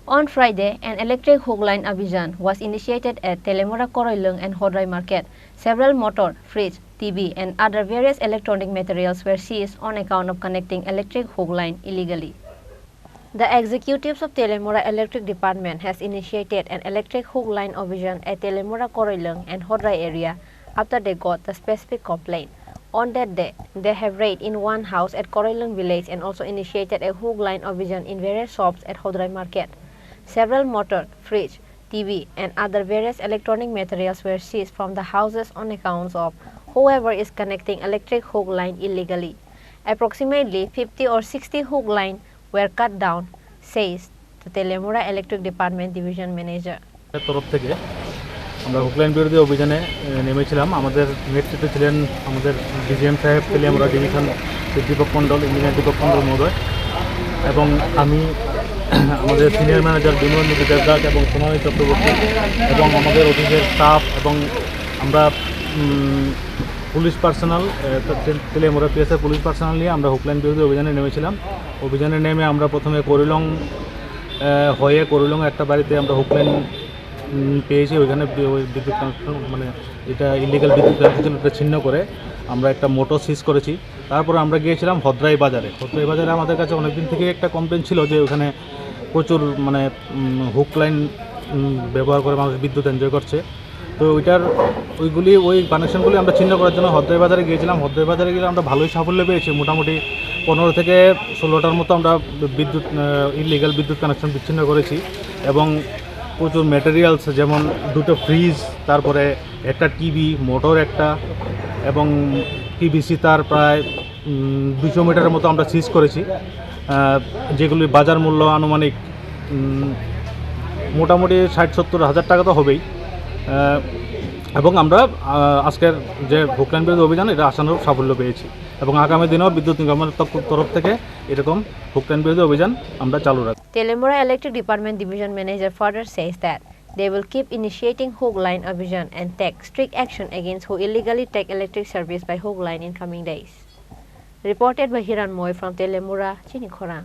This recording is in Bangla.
On Friday, an electric hook line abhiyan was initiated at Teliamura Koroilwng and Hodrai market. Several motor, fridge, TV and other various electronic materials were seized on account of connecting electric hook line illegally. The executives of Teliamura Electric Department has initiated an electric hook line abhiyan at Teliamura Koroilwng and Hodrai area after they got the specific complaint. On that day, they have raided in one house at Koroilwng village and also initiated a hook line abhiyan in various shops at Hodrai market. Several motor, fridge, TV and other various electronic materials were seized from the houses on accounts of whoever is connecting electric hook line illegally. Approximately 50 or 60 hook line were cut down, says the Teliamura Electric Department Division Manager. তরফ থেকে আমরা হুকলাইন বিরোধী অভিযানে নেমেছিলাম। আমাদের নেতৃত্বে ছিলেন আমাদের ডিজিএম সাহেব, তেলিয়ামুরা ডিভিশন দীপক মণ্ডল, ইঞ্জিনিয়ার দীপক মণ্ডল মহোদয় এবং আমি, আমাদের সিনিয়র ম্যানেজার বিনোদ দেবদাস এবং সোনালী চক্রবর্তী এবং আমাদের অফিসের স্টাফ এবং আমরা পুলিশ পার্সোনাল, তেলিয়ামুরা পিএসের পুলিশ পার্সোনাল নিয়ে আমরা হুকলাইন বিরোধী অভিযানে নেমেছিলাম। অভিযানে নেমে আমরা প্রথমে করিলং হয়ে করিলং একটা বাড়িতে আমরা হুকলাইন পেয়েছি। ওইখানে বিদ্যুৎ কানেকশন মানে এটা ইলিগাল বিদ্যুৎ কানেকশন ছিন্ন করে আমরা একটা মোটর সিজ করেছি। তারপরে আমরা গিয়েছিলাম হদ্রাই বাজারে। হদ্রাই বাজারে আমাদের কাছে অনেকদিন থেকে একটা কমপ্লেন ছিল যে ওখানে প্রচুর মানে হুক লাইন ব্যবহার করে মানুষ বিদ্যুৎ এনজয় করছে। তো ওই কানেকশনগুলি আমরা ছিন্ন করার জন্য হদ্রাই বাজারে গিয়েছিলাম। হদ্রাই বাজারে গেলে আমরা ভালোই সাফল্য পেয়েছি। মোটামুটি 15 থেকে 16টার মতো আমরা ইলিগাল বিদ্যুৎ কানেকশন বিচ্ছিন্ন করেছি এবং প্রচুর ম্যাটেরিয়ালস যেমন 2টো ফ্রিজ, তারপরে একটা টিভি, মোটর একটা এবং পিভিসি তার প্রায় 200 মিটারের মতো আমরা সিজ করেছি, যেগুলির বাজার মূল্য আনুমানিক মোটামুটি 60-70 হাজার টাকা তো হবেই। এবং আমরা আজকের যে হুকলাইন বিরোধী অভিযান এটা আশানুরূপ সাফল্য পেয়েছি এবং আগামী দিনেও বিদ্যুৎ নিগমের তরফ থেকে এরকম হুকলাইন বিরোধী অভিযান আমরা চালু রাখব। Teliamura Electric Department Division Manager further says that they will keep initiating hook line abhiyan and take strict action against who illegally take electric service by hook line in coming days. Reported by Hiran Moy from Teliamura, Chini, Khorang.